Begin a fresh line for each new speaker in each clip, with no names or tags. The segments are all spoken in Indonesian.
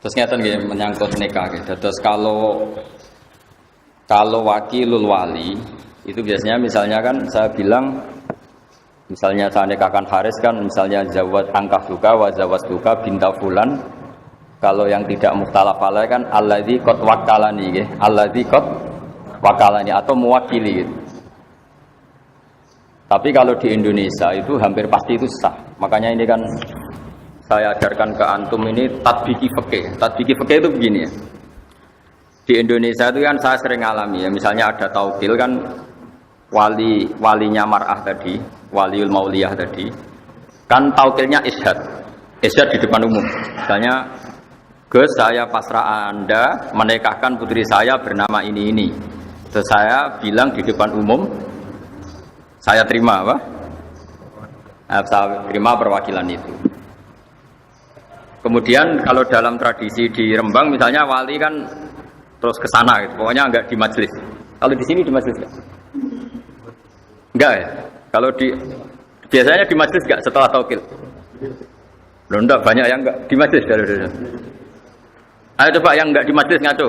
Terus ngeten nggih menyangkut nikah gitu. Terus kalau wakilul wali itu biasanya misalnya kan saya bilang misalnya saya nikahkan Haris kan misalnya zawat angkah duka wa zawat duka binta fulan. Kalau yang tidak mukhtalaf alaih kan alladzi qad wakalani nggih. Alladzi qad wakalani atau mewakili gitu. Tapi kalau di Indonesia itu hampir pasti itu sah. Makanya ini kan saya ajarkan ke antum ini tatbiki fikih. Tatbiki fikih itu begini ya. Di Indonesia itu kan saya sering alami ya. Misalnya ada taukil kan walinya mar'ah tadi, waliul mauliyah tadi. Kan taukilnya ishad. Ishad di depan umum. Misalnya, Gus saya pasrah Anda menikahkan putri saya bernama ini. Terus saya bilang di depan umum, saya terima apa? Saya terima perwakilan itu. Kemudian kalau dalam tradisi di Rembang misalnya wali kan terus ke sana gitu. Pokoknya enggak di majelis. Kalau di sini di majelis enggak? Enggak ya. Kalau biasanya di majelis enggak setelah taukil. Loh enggak, banyak yang enggak di majelis kalau. Ayo coba yang enggak di majelis ngaco.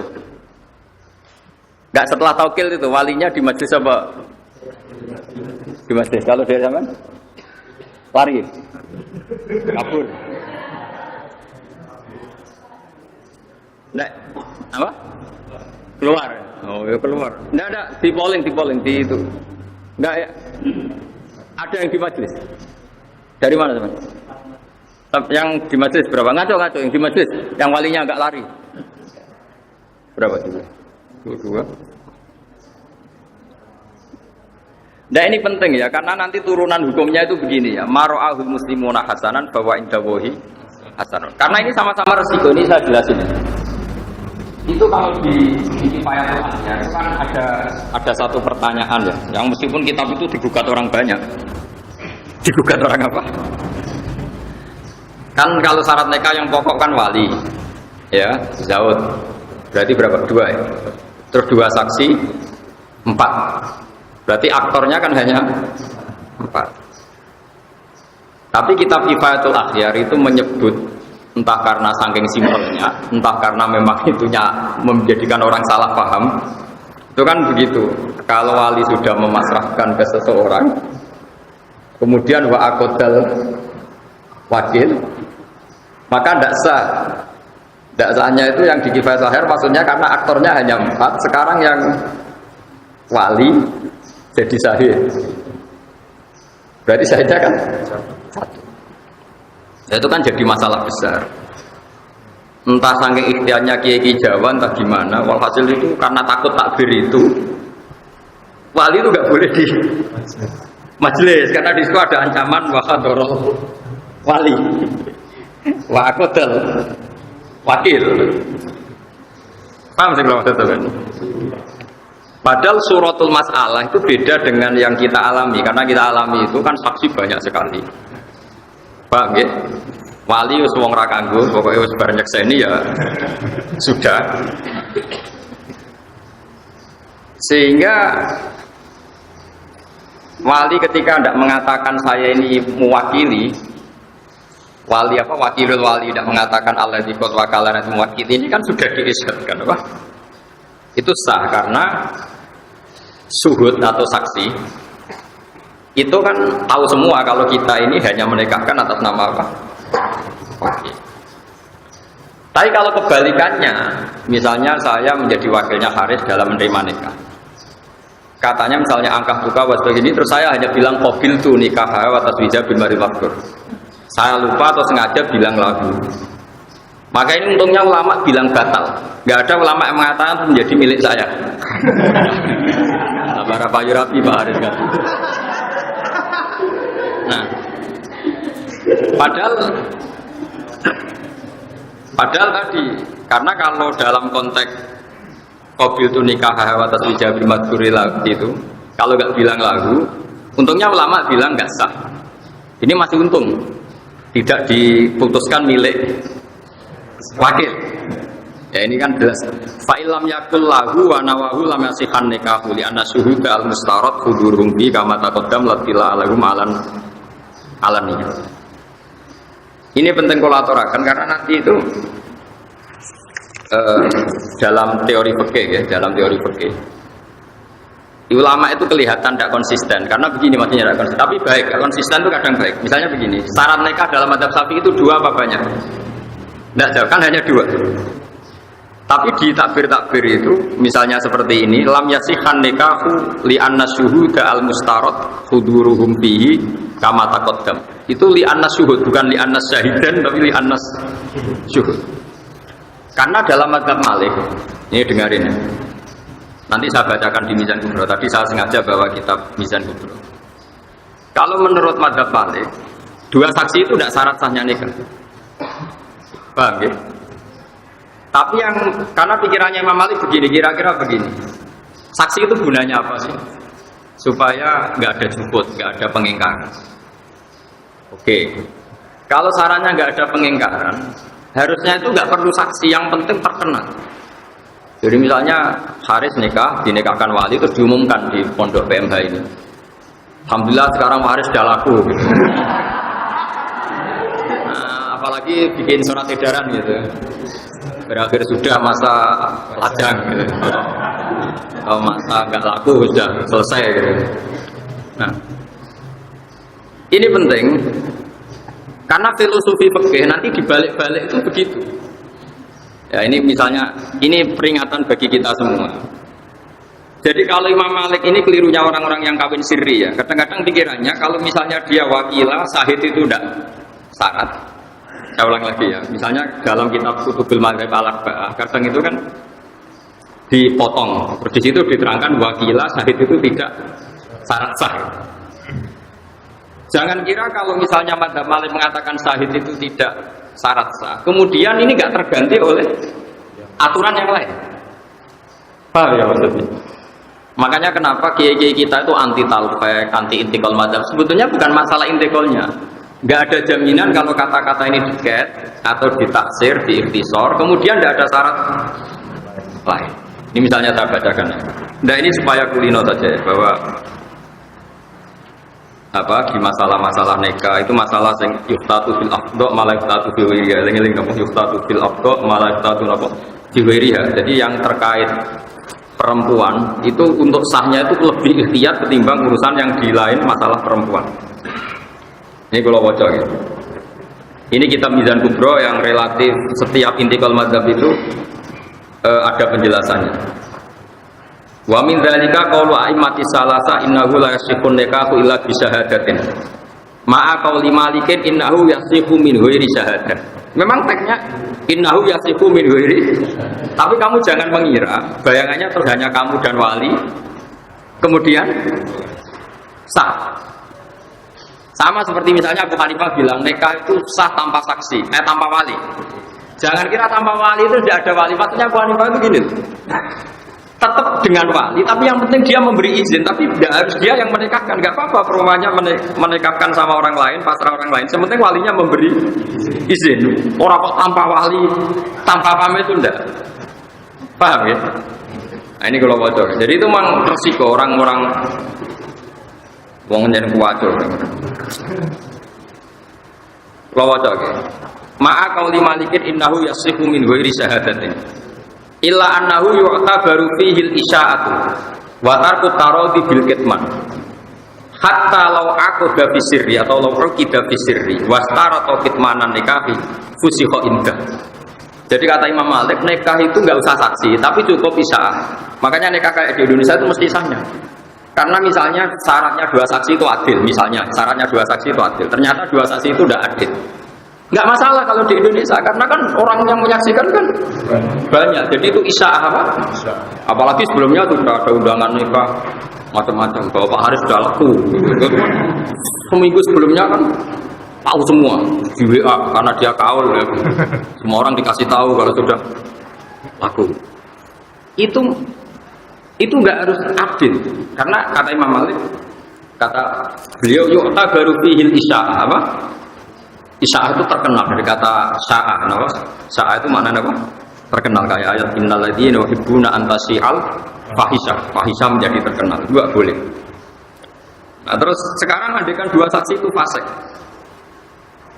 Enggak setelah taukil itu walinya di majelis apa? Di majelis. Kalau dari zaman lari. Kabur. Nggak, apa? Keluar. Oh, ya keluar. Nggak ada di polling di itu. Nggak ya. Ada yang di majelis. Dari mana teman? Yang di majelis berapa? Ngaco yang di majelis. Yang walinya agak lari. Berapa juga? Dua. Nah ini penting ya, karena nanti turunan hukumnya itu begini ya. Maro'ahul muslimuna hasanan bahwa indawohi hasanan. Karena ini sama-sama resiko, ini saya jelasin ya. Itu kalau di Kifayatul Akhyar itu kan ada satu pertanyaan ya, yang meskipun kitab itu digugat orang banyak. Digugat orang apa? Kan kalau syarat nikah yang pokok kan wali, ya, zaud. Berarti berapa? 2 ya. Terus 2 saksi, 4. Berarti aktornya kan hanya 4. Tapi kitab Kifayatul Akhyar itu menyebut entah karena saking simpelnya, entah karena memang itunya menjadikan orang salah paham. Itu kan begitu. Kalau wali sudah memasrahkan ke seseorang, kemudian wa aqdal wakil, maka tidak sah. Tidak sahnya itu yang di Kifayatul Akhyar maksudnya karena aktornya hanya 4. Sekarang yang wali jadi sahih. Berarti sahihnya kan 1. Itu kan jadi masalah besar. Entah saking ikhtiarnya kiai Jawa entah gimana. Walhasil itu karena takut takbir itu wali itu nggak boleh di majelis karena di situ ada ancaman wahadorol wali wa aqdal wakil. Paham sih kalau maksud kan? Padahal suratul masalah itu beda dengan yang kita alami karena kita alami itu kan saksi banyak sekali. Pak nggih. Wali wis wong ra kanggo, pokoke wis bar nyekseni ya sudah. Sehingga wali ketika tidak mengatakan saya ini mewakili, wali apa wakilul wali tidak mengatakan alladzi qad wakalana itu mewakili, ini kan sudah diisyadkan apa? Itu sah karena suhud atau saksi itu kan tahu semua kalau kita ini hanya menikahkan atas nama apa? Wakil. Tapi kalau kebalikannya, misalnya saya menjadi wakilnya Haris dalam menerima nikah. Katanya misalnya angkah buka wasbag ini, terus saya hanya bilang qabil tu nikah wa taswija bil maril maqdur. Saya lupa atau sengaja bilang lagu. Maka ini untungnya ulama bilang batal. Enggak ada ulama yang mengatakan itu menjadi milik saya. Para payu rapi Pak Haris kan. Nah, padahal tadi karena kalau dalam konteks qabil tu nikah wa taswija bil madhuri itu kalau nggak bilang lagu, untungnya ulama bilang nggak sah. Ini masih untung tidak diputuskan milik wakil. Ya ini kan jelas. Fa illam yakul lahu wa nawahu lam yasihan nikahu li anna syuhuda al mustarad hudurum bi kama taqaddam latila alahum alani. Ini penting kalau aturakan karena nanti itu dalam teori fikih ya, dalam teori fikih. Ulama itu kelihatan tidak konsisten karena begini maksudnya tidak konsisten. Tapi baik, konsisten itu kadang baik. Misalnya begini, syarat nikah dalam madzhab Syafi'i itu 2 apa banyak? Tidak jauh, kan hanya 2. Tapi di takbir-takbir itu, misalnya seperti ini, lam yasihhan nikahu li anna syuhuda al mustarad huduruhum fihi kama taqaddam. Itu li anna syuhud, bukan li anna syahidan, tapi li anna syuhud. Karena dalam madzhab Malik, ini dengarin ya. Nanti saya bacakan di Mizan Kubro. Tadi saya sengaja bawa kitab Mizan Kubro. Kalau menurut madzhab Malik, 2 saksi itu tidak syarat sahnya nikah. Paham ya? Tapi yang karena pikirannya Imam Malik begini, kira-kira begini. Saksi itu gunanya apa sih? Supaya nggak ada juput, nggak ada pengingkaran. Oke. Kalau sarannya nggak ada pengingkaran, harusnya itu nggak perlu saksi, yang penting terkenal. Jadi misalnya Haris nikah, dinikahkan wali terus diumumkan di pondok PMH ini. Alhamdulillah sekarang Haris sudah laku. Gitu. Nah, apalagi bikin surat edaran gitu. Berakhir sudah masa lajang gitu. Kalau masa nggak laku sudah selesai gitu. Nah, ini penting karena filosofi fikih nanti dibalik-balik itu begitu. Ya ini misalnya, ini peringatan bagi kita semua. Jadi kalau Imam Malik ini kelirunya orang-orang yang kawin sirri ya. Kadang-kadang pikirannya kalau misalnya dia wakilah, sahid itu tidak syarat. Saya ulang lagi ya. Misalnya dalam kitab Kutubul Madzhab Al-Arba'ah, kadang itu kan dipotong. Di situ diterangkan wakilah, sahid itu tidak syarat sah. Jangan kira kalau misalnya Madzhab Malik mengatakan sahid itu tidak syarat sah, kemudian ini nggak terganti oleh aturan yang lain. Paham ya maksudnya? Makanya kenapa kiai-kiai kita itu anti talfek, anti intikal madzhab. Sebetulnya bukan masalah intikalnya. Nggak ada jaminan kalau kata-kata ini diket atau ditaksir, diikhtisor, kemudian nggak ada syarat lain. Ini misalnya saya bacakan ya. Nah ini supaya kulino saja ya, bahwa di masalah-masalah nikah itu masalah yang yuftatu fil afdha malah yuftatu fil wiriya. Eling-eling napa yuftatu fil afdha malah yuftatu napa fil wiriya. Jadi yang terkait perempuan itu untuk sahnya itu lebih ikhtiyat ketimbang urusan yang di lain masalah perempuan. Ini kalau baca gitu. Ini kitab Mizan Kubro yang relatif setiap intikal madzhab itu ada penjelasannya. Wa min dzalika qaulu a'immati salasa innahu la yasihun nikahu illa bi syahadatin. Ma'a qauli Malikin innahu yasihu min ghairi syahadah. Memang teksnya innahu yasihu min ghairi. Tapi kamu jangan mengira bayangannya terus hanya kamu dan wali kemudian sah. Sama seperti misalnya Abu Hanifah bilang nikah itu sah tanpa saksi, tanpa wali. Jangan kira tanpa wali itu tidak ada wali. Maksudnya Abu Hanifah itu gini. Tetap dengan wali, tapi yang penting dia memberi izin, tapi tidak harus dia yang menikahkan. Gak apa-apa perempuannya menikahkan sama orang lain, pasrah orang lain. Yang penting walinya memberi izin. Orang kok tanpa wali, tanpa pamit itu enggak. Paham ya? Nah ini kalau bocor. Jadi itu memang resiko orang-orang wong yang kuwacur. Kalau bocor. Ma'a qauli Malikin innahu yasihu min ghairi syahadatin. Illa annahu yu'tabaru fihil isya'atu wa tarku taradi bil kitman hatta law aqda fi sirri atau law uqida fi sirri wastarata kitmanan nikahi fusikha indah. Jadi kata Imam Malik nikah itu enggak usah saksi tapi cukup isya'ah. Makanya nikah kayak di Indonesia itu mesti sahnya. Karena misalnya syaratnya 2 saksi itu adil, misalnya syaratnya 2 saksi itu adil. Ternyata 2 saksi itu tidak adil. Nggak masalah kalau di Indonesia, karena kan orang yang menyaksikan kan banyak. Jadi itu isya'ah apa? Apalagi sebelumnya sudah ada undangan nikah macam-macam. Bahwa Pak Haris sudah laku. Seminggu sebelumnya kan tahu semua di WA karena dia kaul ya. Semua orang dikasih tahu kalau sudah laku. Itu nggak harus adil, karena kata Imam Malik, kata beliau yu'ta baru fihil isya'ah apa? Isya'ah itu terkenal dari kata sya'ah, no? Sya'ah itu maknanya apa? Terkenal kayak ayat innal ladzina yuhibbuna an tasi'al fahisah menjadi terkenal. Juga boleh. Nah, terus sekarang andekan 2 saksi itu fasik.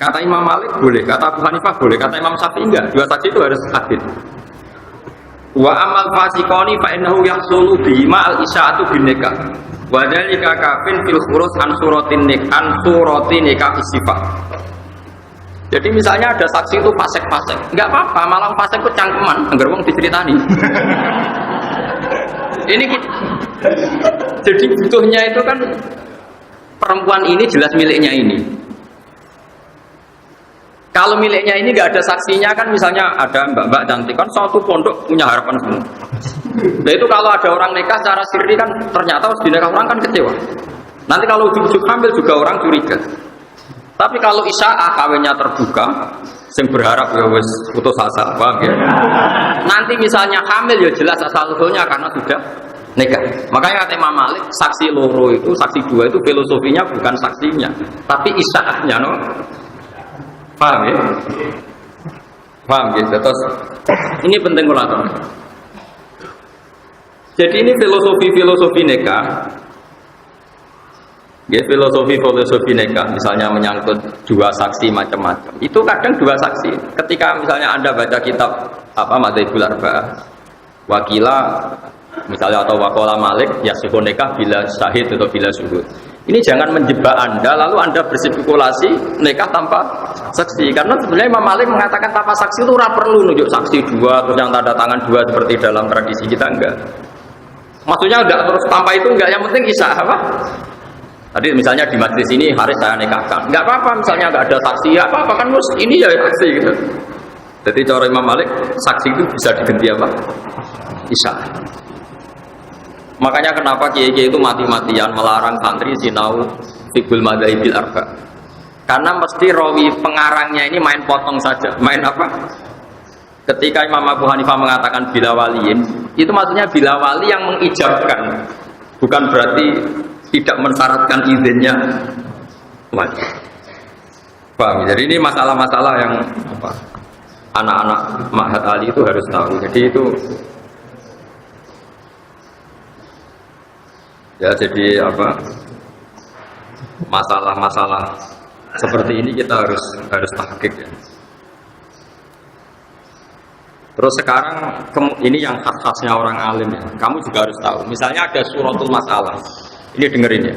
Kata Imam Malik boleh, kata Abu Hanifah boleh, kata Imam Syafi'i enggak. 2 saksi itu harus adil. Wa amal fasiqoni fa innahu yahsulu bima al isaatu bin nikah. Wa dzalika kafin fil khurus an suratin nikah istifah. Jadi misalnya ada saksi itu fasik-fasik, enggak apa-apa, malah fasik itu cangkeman, anggar wong diceritani. Ini jadi butuhnya itu kan perempuan ini jelas miliknya ini. Kalau miliknya ini nggak ada saksinya kan, misalnya ada mbak-mbak cantik kan satu pondok punya harapan semua. Nah itu kalau ada orang nikah secara sirri kan ternyata harus dinikah orang kan kecewa. Nanti kalau ujung-ujung hamil juga orang curiga. Tapi kalau isya'ah kawinnya terbuka, sing berharap ya wis putus asa, paham ya? Nanti misalnya hamil ya jelas asal-usulnya karena sudah nikah. Makanya kata Imam Malik, saksi loro itu, saksi dua itu filosofinya bukan saksinya, tapi isya'ahnya, no? Paham ya? Paham gitu. Terus ini penting kulatur. Jadi ini filosofi nikah. Ya, filosofi nikah misalnya menyangkut dua saksi macam-macam. Itu kadang dua saksi. Ketika misalnya Anda baca kitab apa Madzhabul Arba'ah, wakila misalnya atau waqala Malik yasihu nikah bila syahid atau bila syuhud. Ini jangan menjebak Anda lalu Anda berspekulasi nikah tanpa saksi, karena sebenarnya Imam Malik mengatakan tanpa saksi itu ora perlu nunjuk saksi dua terus yang tanda tangan dua seperti dalam tradisi kita, enggak. Maksudnya enggak terus tanpa itu enggak, yang penting isya apa? Tadi misalnya di majelis ini hari saya nikahkan, enggak apa-apa misalnya enggak ada saksi, ya apa-apa kan mus ini ya saksi gitu. Jadi cara Imam Malik saksi itu bisa diganti apa? Isya. Makanya kenapa kiai-kiai itu mati-matian melarang santri sinau fiqhul madzhabil arba. Karena mesti rawi pengarangnya ini main potong saja. Main apa? Ketika Imam Abu Hanifah mengatakan bila waliin, itu maksudnya bila wali yang mengijabkan. Bukan berarti tidak mensyaratkan izinnya wali. Paham? Jadi ini masalah-masalah yang apa? Anak-anak Ma'had Ali itu harus tahu. Jadi itu ya, jadi apa, masalah-masalah seperti ini kita harus tahqiq ya. Terus sekarang ini yang khas-khasnya orang alim ya. Kamu juga harus tahu. Misalnya ada suratul masalah. Ini dengerin ya.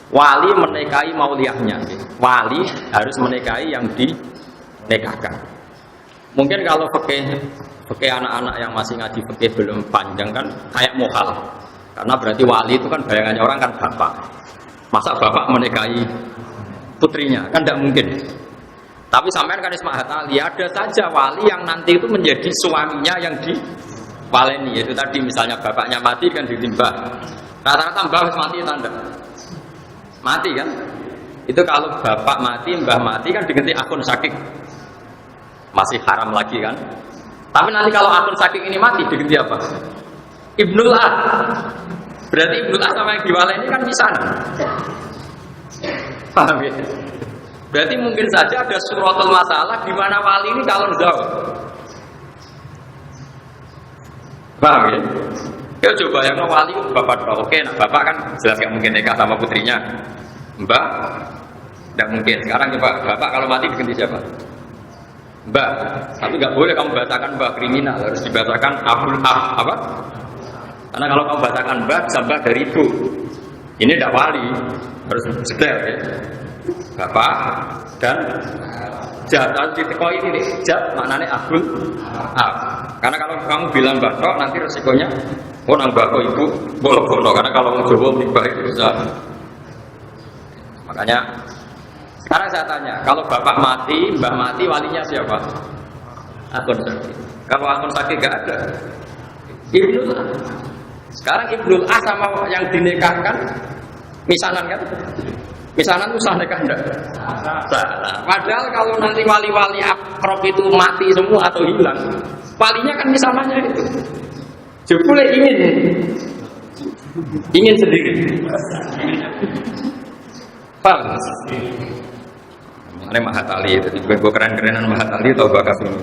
Wali menikahi mauliyahnya. Wali harus menikahi yang dinikahkan. Mungkin kalau fikih anak-anak yang masih ngaji fikih belum panjang kan kayak mukhal. Karena berarti wali itu kan bayangannya orang kan bapak. Masa bapak menikahi putrinya? Kan tidak mungkin. Tapi sampean kan Ismail Ali, ada saja wali yang nanti itu menjadi suaminya yang diwaleni. Itu tadi misalnya bapaknya mati kan ditimbah. Rata-rata mbah mati tanda. Mati kan? Itu kalau bapak mati, mbah mati kan diganti akun sakik. Masih haram lagi kan? Tapi nanti kalau akun sakik ini mati diganti apa? Ibnul Ah. Berarti Ibnul Ah sama yang diwaleni kan misalnya. Paham ya? Berarti mungkin saja ada suratul masalah di mana wali ini calon zawj. Paham ya? Ya coba yang wali bapak doa. Oke, nah bapak kan jelas gak mungkin nikah sama putrinya. Mbak, tidak mungkin. Sekarang coba bapak kalau mati diganti siapa? Mbak. Tapi nggak boleh kamu bacakan mbak kriminal, harus dibacakan abul ah apa? Karena kalau kamu bacakan mbak, bisa mbak dari ibu. Ini tidak wali, harus sedel ya. Bapak dan jat, harus ditekoi ini jat maknanya abul ah. Karena kalau kamu bilang mbak tok, nanti resikonya nang mbak kok ibu bolong-bolong. Karena kalau mau Jawa tiba itu bisa. Makanya sekarang saya tanya, kalau bapak mati, mbah mati, walinya siapa? Akun sakit. Kalau akun sakit gak ada, Ibnul Ah. Sekarang Ibnul Ah sama yang dinikahkan misanan kan? Misanan itu sah nikah enggak? Salah. Padahal kalau nanti wali-wali akrab itu mati semua atau hilang, walinya kan misanannya itu. Jebule ingin sendiri. Paham? Ini Mahatali itu, gue keren-kerenan Mahatali atau bakas ini.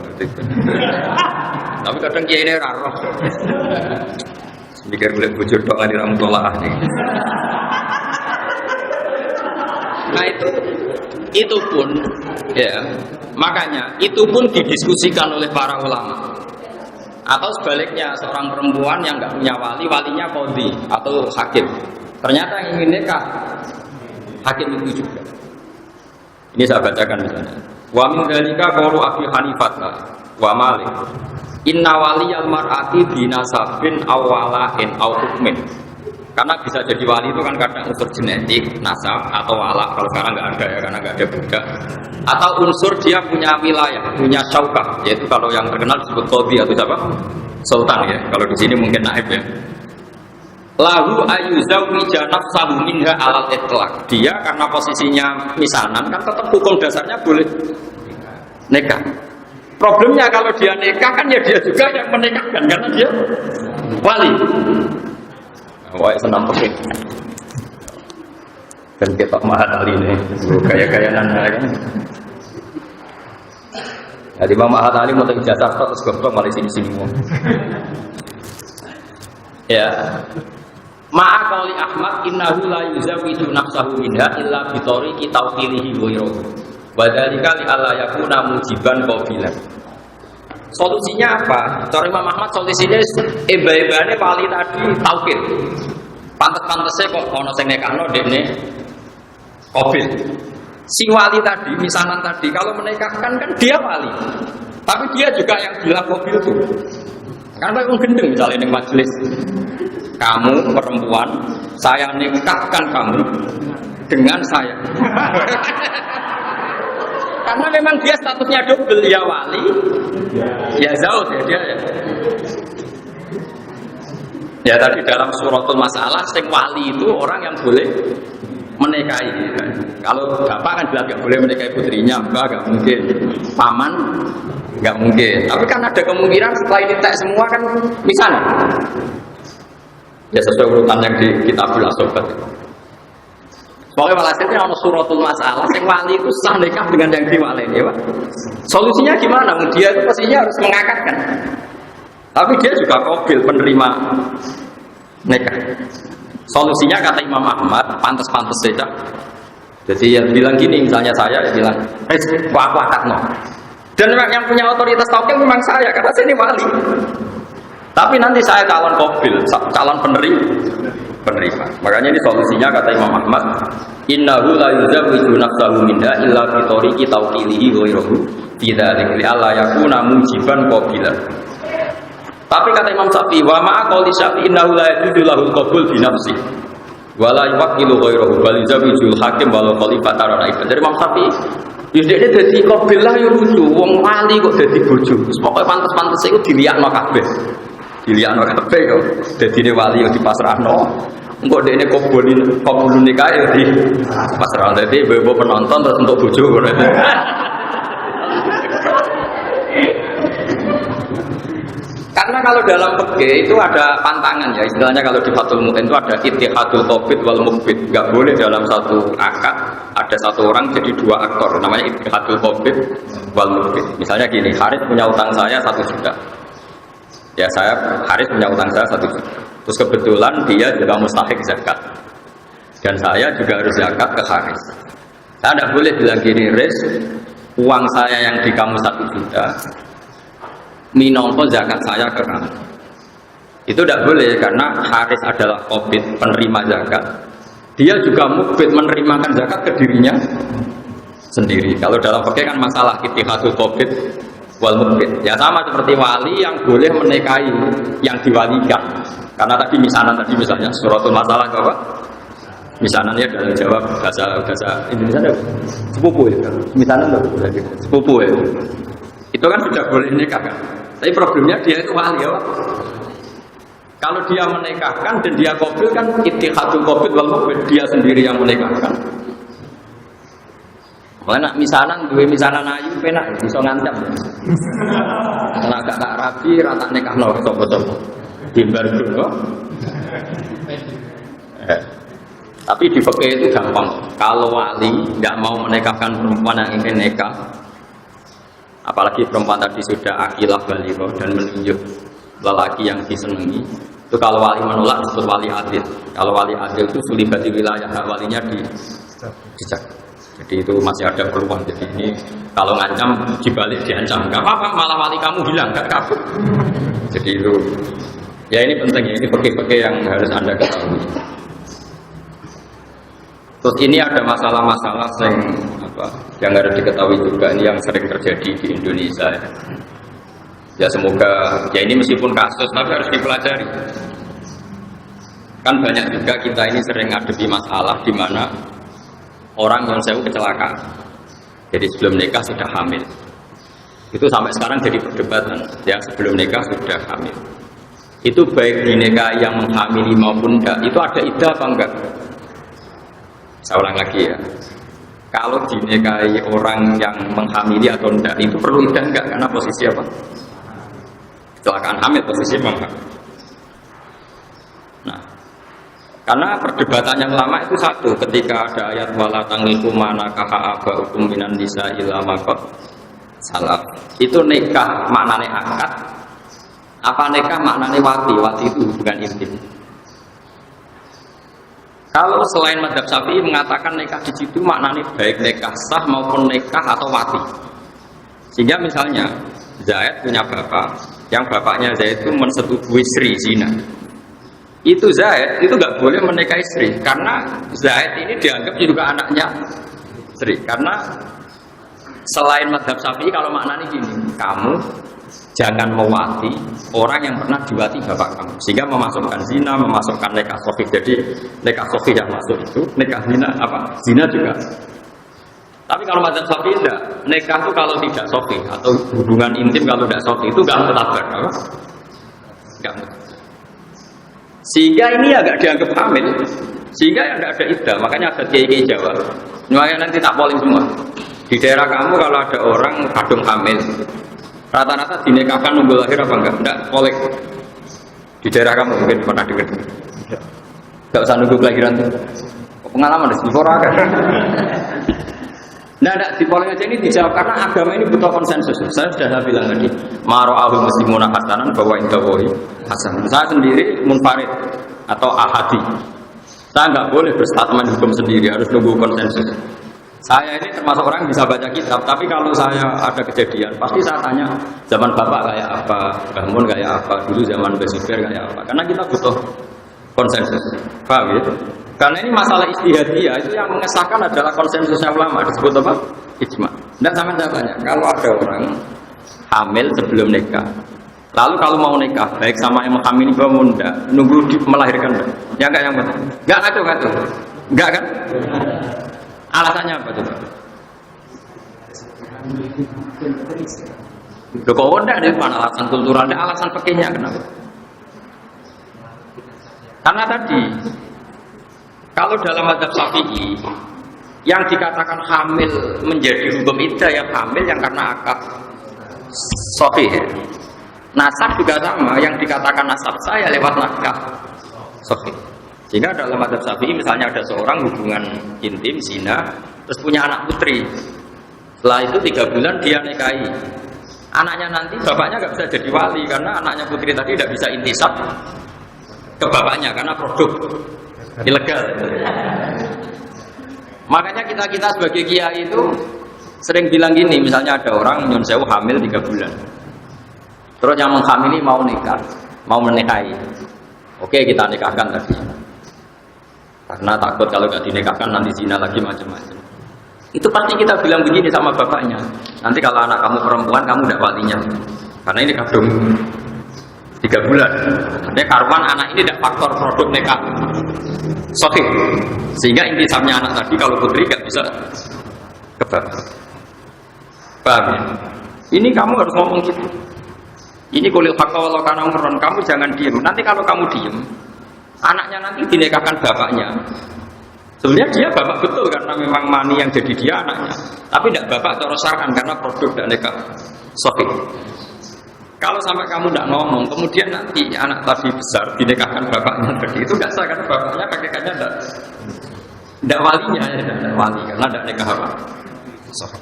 Tapi kadang kiai ini raro. Mikir boleh bujur doang di ramu tolak nih. Nah itu pun, ya makanya itu pun didiskusikan oleh para ulama. Atau sebaliknya seorang perempuan yang nggak punya wali, walinya qadhi atau hakim. Ternyata yang ingin nikah hakim itu juga. Ini saya bacakan misalnya. Wa min dzalika qaulu Abi Hanifah wa Malik. Inna waliyal mar'ati binasabin aw wala'in aw hukmin. Karena bisa jadi wali itu kan kadang unsur genetik, nasab atau wala. Kalau sekarang nggak ada ya, karena nggak ada budak. Atau unsur dia punya wilayah, punya syaukah, yaitu kalau yang terkenal disebut qadhi atau siapa? Sultan ya. Kalau di sini mungkin naib ya. Lahu ayyuzawwija nafsahu minha alal itlaq. Dia karena posisinya misanan kan tetap hukum dasarnya boleh nikah. Problemnya kalau dia nikah kan ya dia juga yang menikahkan karena dia wali. Wah, senang pekik. Dan kita mahat Ali ini, gaya-gayaan kan. Jadi Imam Mahat Ali mau ijazah terus goblok malah sini-sini mau. Ya. Ma'a qauli Ahmad innahu la yuzawwiju nafsahu minha illa bi tariqi tawqilihi ghairuhu. Wa dzalika li alla yakuna mujiban qabilan. Solusinya apa? Cara Imam Ahmad solusinya eba-ebane wali tadi taukil. Pantes-pantese kok ana sing nekahno dekne qabil. Si wali tadi, misanan tadi kalau menikahkan kan dia wali. Tapi dia juga yang bilang qabil itu. Karena itu gendeng misalnya di majelis. Kamu perempuan, saya nikahkan kamu dengan saya. Karena memang dia statusnya double, ya wali, ya zaud ya dia. Ya tadi dalam suratul masalah, sing wali itu orang yang boleh menikahi. Kalau bapak kan bilang nggak boleh menikahi putrinya, enggak mungkin. Paman nggak mungkin. Tapi kan ada kemungkinan setelah ini tek semua kan misalnya. Ya sesuai urutan yang di Kitabul Asobat. Pokoknya walhasilnya ada suratul masalah, yang wali itu sah nikah dengan yang diwalain, ya Pak. Solusinya gimana? Dia itu pastinya harus mengakatkan. Tapi dia juga qabil penerima nikah. Solusinya kata Imam Ahmad, pantas-pantas saja. Jadi yang bilang gini, misalnya saya bilang, aku akad no. Dan yang punya otoritas taukil memang saya, karena saya ini wali. Tapi nanti saya calon qabil, calon penerima. Makanya ini solusinya kata Imam Ahmad, innahu la yuzawwiju nafsahu minha illa bi tariqi tawqilihi ghairuhu fi dzalika li alla yakuna mujiban qabilan. Tapi kata Imam Syafi'i, wa ma'a qauli Syafi'i innahu la yajuzu lahu qabul bi nafsi wa la yuwakkilu ghairuhu bal yuzawwijul hakim wal khalifah tarana ibn. Dari Imam Syafi'i, yusdene dadi qabil lah ya lucu, wong wali kok dadi bojo. Pokoke pantes-pantes iku diliakno kabeh. Dilihatno kabeh kok dadine wali yo dipasrahno. Engko dekne kabulun nikah yo dipasrahno. Dadi ibu penonton terus untuk bojo ngono. Karena kalau dalam fikih itu ada pantangan ya, istilahnya kalau di Fathul Mu'in itu ada ittihadul qabid wal muqbid. Enggak boleh dalam satu akad ada satu orang jadi dua aktor, namanya ittihadul qabid wal muqbid. Misalnya gini, Haris punya utang saya 1 juta. Ya saya, Haris punya utang saya 1 juta. Terus kebetulan dia juga mustahik zakat. Dan saya juga harus zakat ke Haris. Saya tidak boleh bilang gini, Haris, uang saya yang di kamu 1 juta, minongko zakat saya ke kamu. Itu tidak boleh karena Haris adalah qabid, penerima zakat. Dia juga mukbid menerimakan zakat ke dirinya sendiri. Kalau dalam fikih kan masalah ittihadul qabid wal mukbid. Ya sama seperti wali yang boleh menikahi yang diwalikan. Karena tadi misanan tadi misalnya suratul masalah apa? Misanannya dalam Jawa bahasa Indonesia ada sepupu ya. Misanan ada sepupu ya. Itu kan sudah boleh nikah kan. Tapi problemnya dia itu wali ya. Kalau dia menikahkan dan dia qabil kan ittihadul qabid wal mukbid, dia sendiri yang menikahkan. Mana misanan duwe misanan ayu penak iso ngancam. Nek gak rapi rata nikahno sapa-sapa. Dimbar dulu. Tapi di fikih itu gampang. Kalau wali nggak mau menikahkan perempuan yang ingin nikah, apalagi perempuan tadi sudah akilah baligho dan menunjuk lelaki yang disenangi, itu kalau wali menolak disebut wali adil. Kalau wali adil itu sulibati wilayah, walinya dicek. Jadi itu masih ada peluang. Jadi ini kalau ngancam dibalik diancam, nggak apa-apa, malah wali kamu hilang, nggak kabur. Jadi itu, ya ini penting ya, ini peke-peke yang harus Anda ketahui. Terus ini ada masalah-masalah yang harus diketahui juga, ini yang sering terjadi di Indonesia. Ya semoga, ya ini meskipun kasus tapi harus dipelajari. Kan banyak juga kita ini sering ngadepi masalah di mana orang yang sewu kecelakaan. Jadi sebelum nikah sudah hamil. Itu sampai sekarang jadi perdebatan. Ya sebelum nikah sudah hamil. Itu baik di nikah yang menghamili maupun enggak, itu ada iddah apa enggak? Saya ulang lagi ya. Kalau dinikahi orang yang menghamili atau enggak, itu perlu iddah enggak? Karena posisi apa? Kecelakaan hamil, posisi menghamil. Nah, karena perdebatan yang lama itu satu, ketika ada ayat wala tangiku manakaha abaukum minan nisa illa maqad salaf. Itu nikah maknane akad. Apa nikah maknane wati? Wati itu bukan intim. Kalau selain mazhab Syafi'i mengatakan nikah di situ maknanya baik nikah sah maupun nikah atau wati. Sehingga misalnya Zaid punya bapak, yang bapaknya Zaid itu mensetujui Sri zina. Itu Zaid itu nggak boleh menikahi Sri karena Zaid ini dianggap juga anaknya Sri. Karena selain mazhab Syafi'i kalau maknanya gini, kamu jangan mewati orang yang pernah diwati bapak kamu, sehingga memasukkan zina, memasukkan nikah sahih. Jadi nikah sahih yang masuk itu nikah zina apa? Zina juga. Tapi kalau mazhab Syafi'i tidak, nikah itu kalau tidak sahih atau hubungan intim kalau tidak sahih itu enggak mutabar, apa? Enggak mutabar. Sehingga ini agak dianggap hamil, sehingga ya enggak ada iddah. Makanya ada kiai-kiai Jawa. Makanya nanti tak polling semua. Di daerah kamu kalau ada orang kadung hamil, rata-rata dinikahkan nunggu lahir apa enggak? Enggak, boleh. Di daerah kamu mungkin pernah dengar. Enggak usah nunggu kelahiran tuh. Pengalaman di Singapura kan. Nah, enggak di polling aja ini dijawab karena agama ini butuh konsensus. Saya sudah bilang tadi, mara'ahul muslimuna hasanan bahwa indawahi hasan. Saya sendiri munfarid atau ahadi. Saya enggak boleh berstatement hukum sendiri, harus nunggu konsensus. Saya ini termasuk orang bisa baca kitab, tapi kalau saya ada kejadian, pasti saya tanya zaman bapak kayak apa, Mbah Mun kayak apa, dulu zaman Mbah Zubair kayak apa. Karena kita butuh konsensus. Paham ya? Karena ini masalah ijtihadiyah, itu yang mengesahkan adalah konsensusnya ulama, disebut apa? Ijma. Dan sama saya tanya, kalau ada orang hamil sebelum nikah, lalu kalau mau nikah, baik sama yang menghamili bapak enggak, nunggu melahirkan enggak? Ya enggak yang betul. Enggak ngaco. Enggak kan? Alasannya apa coba? Loh kok enggak ada mana alasan kultural, ada alasan pakainya kenapa? Karena tadi kalau dalam mazhab Syafi'i yang dikatakan hamil menjadi hukum iddah yang hamil yang karena akad sahih. Nasab juga sama, yang dikatakan nasab saya lewat nakah sahih. Sehingga dalam mazhab Syafi'i misalnya ada seorang hubungan intim zina terus punya anak putri. Setelah itu 3 bulan dia nikahi. Anaknya nanti bapaknya nggak bisa jadi wali karena anaknya putri tadi tidak bisa intisab ke bapaknya karena produk ilegal. Makanya kita sebagai kiai itu sering bilang gini, misalnya ada orang nyun sewu hamil 3 bulan. Terus yang menghamili mau nikah, mau menikahi. Oke, kita nikahkan tadi. Karena takut kalau nggak dinikahkan nanti zina lagi macam-macam. Itu pasti kita bilang begini sama bapaknya. Nanti kalau anak kamu perempuan kamu tidak walinya. Karena ini kadung 3 bulan. Artinya karuan anak ini tidak faktor produk nikah sahih. Sehingga intisamnya anak tadi kalau putri nggak bisa ke bapak. Paham ya? Ini kamu harus ngomong gitu. Ini kulil haqqa walau kana umron. Kamu jangan diem. Nanti kalau kamu diem, anaknya nanti dinikahkan bapaknya. Sebenarnya dia bapak betul karena memang mani yang jadi dia anaknya. Tapi tidak bapak cara syar'an karena produk dan nikah sahih. Kalau sampai kamu tidak ngomong, kemudian nanti anak tadi besar dinikahkan bapaknya tadi itu nggak sah karena bapaknya kakeknya tidak walinya, tidak wali karena tidak nikah apa. Sahih.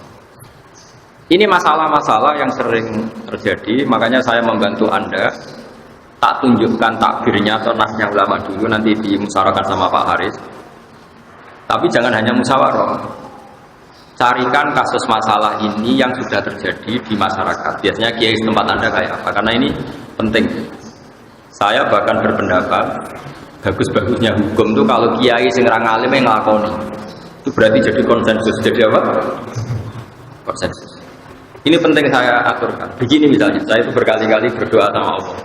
Ini masalah-masalah yang sering terjadi, makanya saya membantu Anda. Tak tunjukkan takbirnya atau nasnya ulama dulu, nanti dimusyawarahkan sama Pak Haris. Tapi jangan hanya musyawarah. carikan kasus masalah ini yang sudah terjadi di masyarakat. Biasanya kiai tempat Anda kayak apa? Karena ini penting. Saya bahkan berpendapat bagus-bagusnya hukum itu kalau kiai sing ra ngalim yang nglakoni. Itu berarti jadi konsensus. Jadi apa? Konsensus. Ini penting saya aturkan. Begini misalnya, saya itu berkali-kali berdoa sama Allah.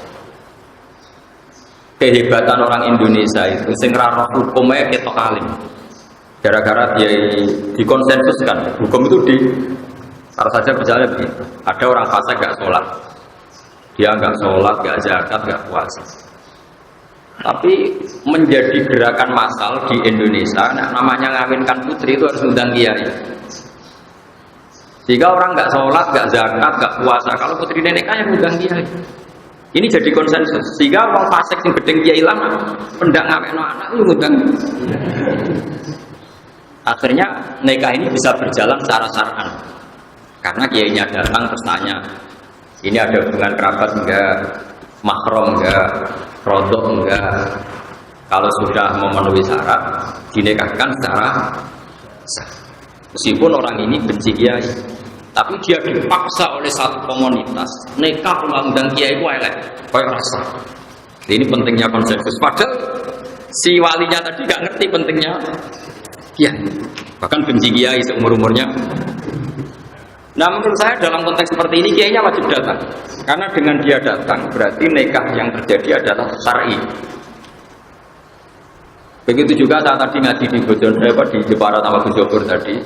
Kehebatan orang Indonesia itu sing ra roh hukumnya ketok alim. Gara-gara dia dikonsensuskan. Hukum itu taruh saja misalnya begitu. Ada orang fasik gak sholat. Dia nggak sholat, nggak zakat, nggak puasa. Tapi menjadi gerakan massal di Indonesia, nah, namanya ngawinkan putri itu harus undang kiai. Jika orang nggak sholat, nggak zakat, nggak puasa, kalau putri neneknya yang undang kiai. Ini jadi konsensus. Sehingga orang fasik yang gedeng kiai lama, pendak ngawin anak itu undang. Akhirnya nikah ini bisa berjalan secara syar'an. Karena kiainya datang terus tanya, ini ada hubungan kerabat enggak, mahram enggak, rodok enggak. Kalau sudah memenuhi syarat, dinikahkan secara sah. Meskipun orang ini benci kiai, tapi dia dipaksa oleh satu komunitas. Nikah undang kiai itu elek, kayak rasa. Ini pentingnya konsensus. Padahal si walinya tadi nggak ngerti pentingnya kiai, bahkan benci kiai seumur-umurnya. Nah menurut saya dalam konteks seperti ini kiainya wajib datang. Karena dengan dia datang berarti nikah yang terjadi adalah syar'i. Begitu juga saat tadi ngaji di Jepara sama Gus Jobur tadi.